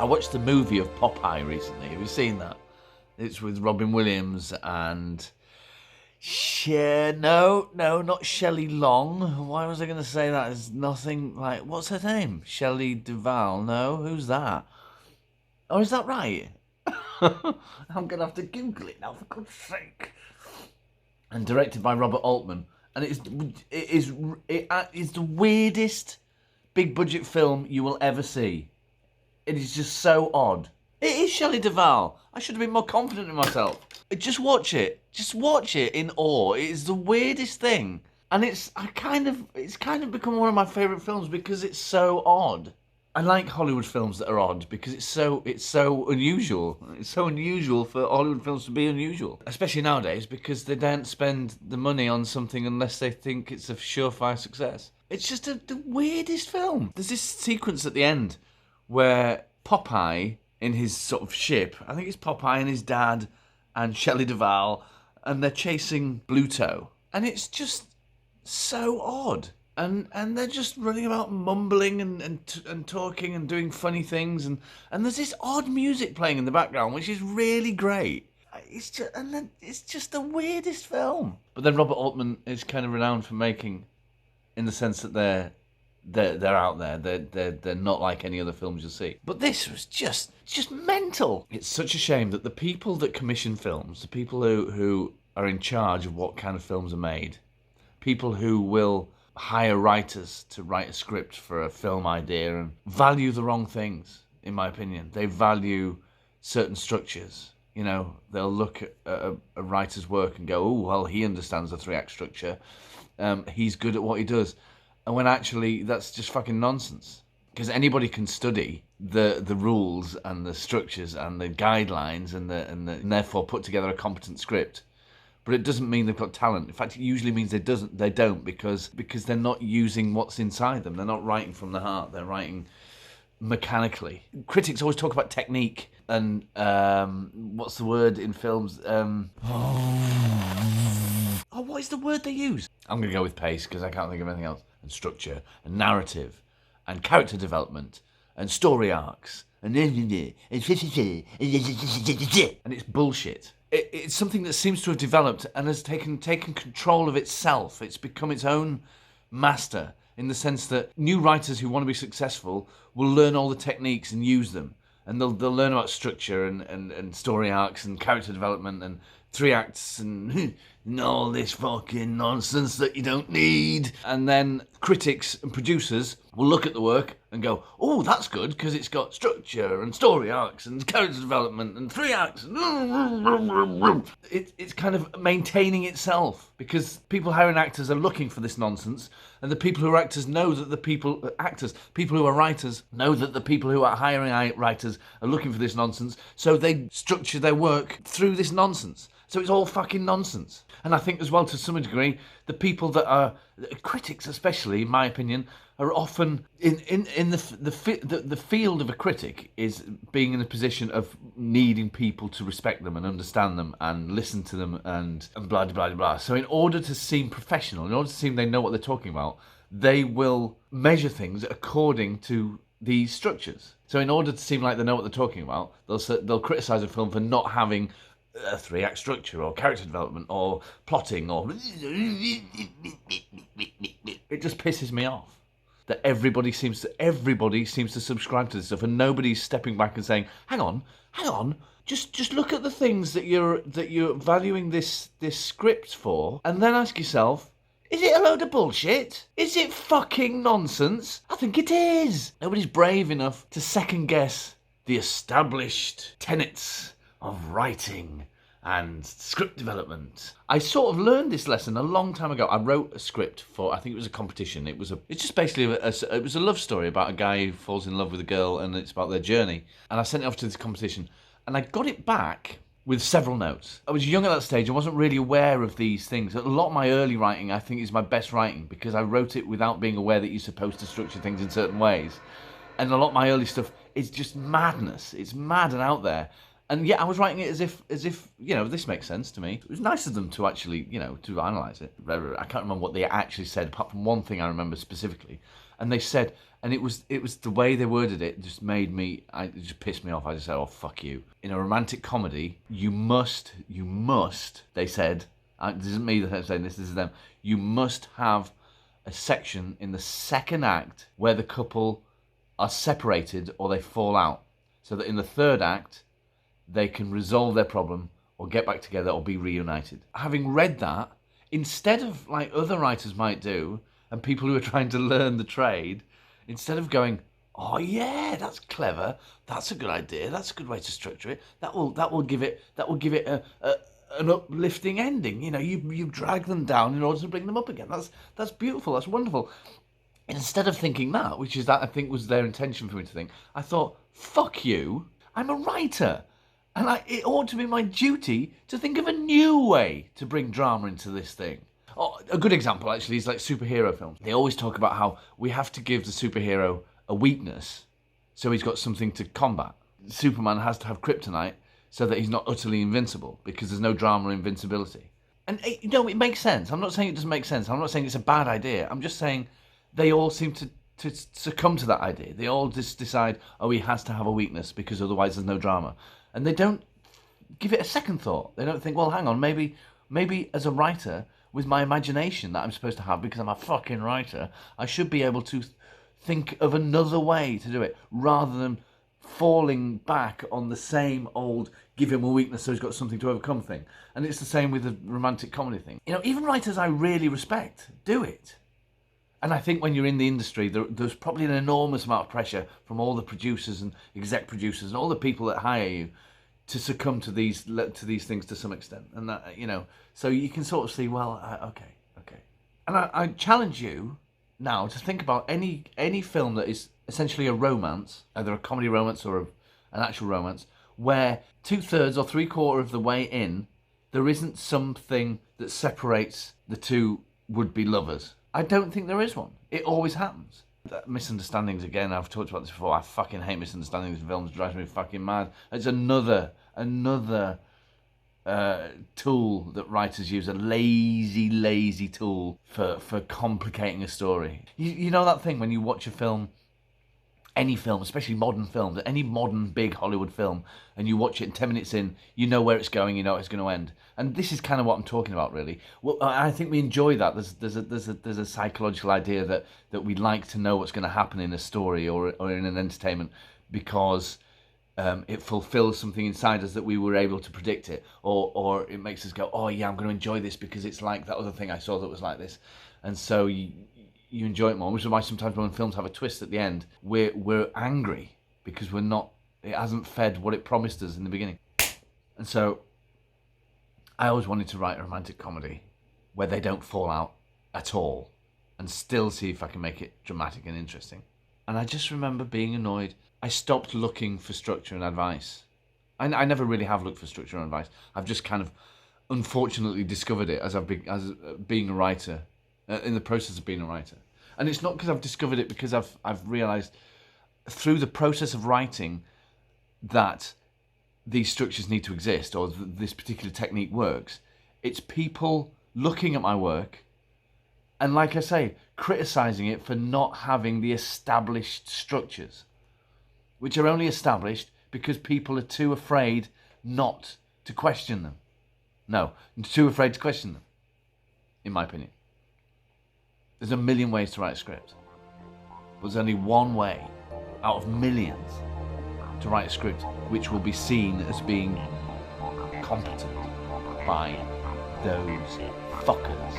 watched the movie of Popeye recently. Have you seen that? It's with Robin Williams and... No, not Shelley Long. Why was I going to say that? It's nothing like... What's her name? Shelley Duvall. No, who's that? Oh, is that right? I'm going to have to Google it now, for God's sake. And directed by Robert Altman. And it is the weirdest big budget film you will ever see. It is just so odd. It is Shelley Duvall. I should have been more confident in myself. Just watch it. Just watch it in awe. It is the weirdest thing. And it's kind of become one of my favourite films because it's so odd. I like Hollywood films that are odd because it's so unusual. It's so unusual for Hollywood films to be unusual. Especially nowadays because they don't spend the money on something unless they think it's a surefire success. It's just the weirdest film. There's this sequence at the end where Popeye in his sort of ship, I think it's Popeye and his dad and Shelley Duvall, and they're chasing Bluto. And it's just so odd. And they're just running about mumbling and talking and doing funny things. And there's this odd music playing in the background, which is really great. It's just the weirdest film. But then Robert Altman is kind of renowned for making, in the sense that they're out there. They're not like any other films you'll see. But this was just mental. It's such a shame that the people that commission films, the people who are in charge of what kind of films are made, people who will hire writers to write a script for a film idea and value the wrong things, in my opinion. They value certain structures. You know, they'll look at a writer's work and go, oh, well, he understands the 3-act structure. He's good at what he does. And when actually that's just fucking nonsense. Because anybody can study the rules and the structures and the guidelines and therefore put together a competent script. But it doesn't mean they've got talent. In fact, it usually means they don't because they're not using what's inside them. They're not writing from the heart. They're writing mechanically. Critics always talk about technique and what's the word in films? What is the word they use? I'm going to go with pace because I can't think of anything else. And structure and narrative and character development and story arcs and it's bullshit. It's something that seems to have developed and has taken control of itself. It's become its own master in the sense that new writers who want to be successful will learn all the techniques and use them. And they'll learn about structure and story arcs and character development and 3 acts and all this fucking nonsense that you don't need. And then critics and producers will look at the work and go, oh, that's good because it's got structure and story arcs and character development and 3 acts. It's kind of maintaining itself because people hiring actors are looking for this nonsense, and the people who are actors know that people who are writers know that the people who are hiring writers are looking for this nonsense, so they structure their work through this nonsense. So it's all fucking nonsense. And I think as well, to some degree, the people that are critics, especially in my opinion, are often in the field of a critic is being in a position of needing people to respect them and understand them and listen to them and blah blah blah. So in order to seem professional, in order to seem they know what they're talking about, they will measure things according to these structures. So in order to seem like they know what they're talking about, they'll criticise a film for not having a 3-act structure or character development or plotting or... It just pisses me off that everybody seems to subscribe to this stuff and nobody's stepping back and saying, hang on, just look at the things that you're valuing this script for and then ask yourself, is it a load of bullshit? Is it fucking nonsense? I think it is. Nobody's brave enough to second guess the established tenets of writing and script development. I sort of learned this lesson a long time ago. I wrote a script for, I think it was a competition. It's just basically it was a love story about a guy who falls in love with a girl and it's about their journey. And I sent it off to this competition and I got it back with several notes. I was young at that stage. I wasn't really aware of these things. A lot of my early writing, I think, is my best writing because I wrote it without being aware that you're supposed to structure things in certain ways. And a lot of my early stuff is just madness. It's mad and out there. And yeah, I was writing it as if this makes sense to me. It was nice of them to actually to analyse it. I can't remember what they actually said, apart from one thing I remember specifically. And they said, and it was the way they worded it just made me. It just pissed me off. I just said, "Oh fuck you!" In a romantic comedy, you must. They said, this isn't me that's saying this. This is them. You must have a section in the second act where the couple are separated or they fall out, so that in the third act they can resolve their problem or get back together or be reunited. Having read that, instead of like other writers might do, and people who are trying to learn the trade, instead of going, "Oh yeah, that's clever, that's a good idea, that's a good way to structure it, that will give it an uplifting ending. You drag them down in order to bring them up again. That's beautiful, that's wonderful." Instead of thinking that, which is that I think was their intention for me to think, I thought, fuck you, I'm a writer. And it ought to be my duty to think of a new way to bring drama into this thing. Oh, a good example, actually, is like superhero films. They always talk about how we have to give the superhero a weakness so he's got something to combat. Superman has to have kryptonite so that he's not utterly invincible, because there's no drama or invincibility. And, it makes sense. I'm not saying it doesn't make sense. I'm not saying it's a bad idea. I'm just saying they all seem to succumb to that idea. They all just decide, oh, he has to have a weakness because otherwise there's no drama. And they don't give it a second thought. They don't think, well, hang on, maybe as a writer, with my imagination that I'm supposed to have because I'm a fucking writer, I should be able to think of another way to do it, rather than falling back on the same old give him a weakness so he's got something to overcome thing. And it's the same with the romantic comedy thing. Even writers I really respect do it. And I think when you're in the industry, there's probably an enormous amount of pressure from all the producers and exec producers and all the people that hire you to succumb to these things to some extent. And that, so you can sort of see, well, okay. And I challenge you now to think about any film that is essentially a romance, either a comedy romance or an actual romance, where 2/3 or 3/4 of the way in, there isn't something that separates the two would-be lovers. I don't think there is one. It always happens. Misunderstandings, again, I've talked about this before. I fucking hate misunderstandings in films. It drives me fucking mad. It's another tool that writers use, a lazy tool for complicating a story. You know that thing when you watch a film, any film, especially modern films, any modern big Hollywood film, and you watch it and 10 minutes in, you know where it's going, you know it's going to end. And this is kind of what I'm talking about, really. Well, I think we enjoy that. There's a psychological idea that we like to know what's going to happen in a story or in an entertainment, because it fulfills something inside us that we were able to predict it, or it makes us go, oh yeah, I'm going to enjoy this because it's like that other thing I saw that was like this. And so you enjoy it more, which is why sometimes when films have a twist at the end, we're angry because it hasn't fed what it promised us in the beginning. And so I always wanted to write a romantic comedy where they don't fall out at all, and still see if I can make it dramatic and interesting. And I just remember being annoyed. I stopped looking for structure and advice. I never really have looked for structure and advice. I've just kind of unfortunately discovered it as being a writer, in the process of being a writer. And it's not because I've discovered it, because I've realised through the process of writing that these structures need to exist, or this particular technique works. It's people looking at my work and, like I say, criticising it for not having the established structures, which are only established because people are too afraid not to question them. No, too afraid to question them, in my opinion. There's a million ways to write a script, but there's only one way out of millions to write a script which will be seen as being competent by those fuckers.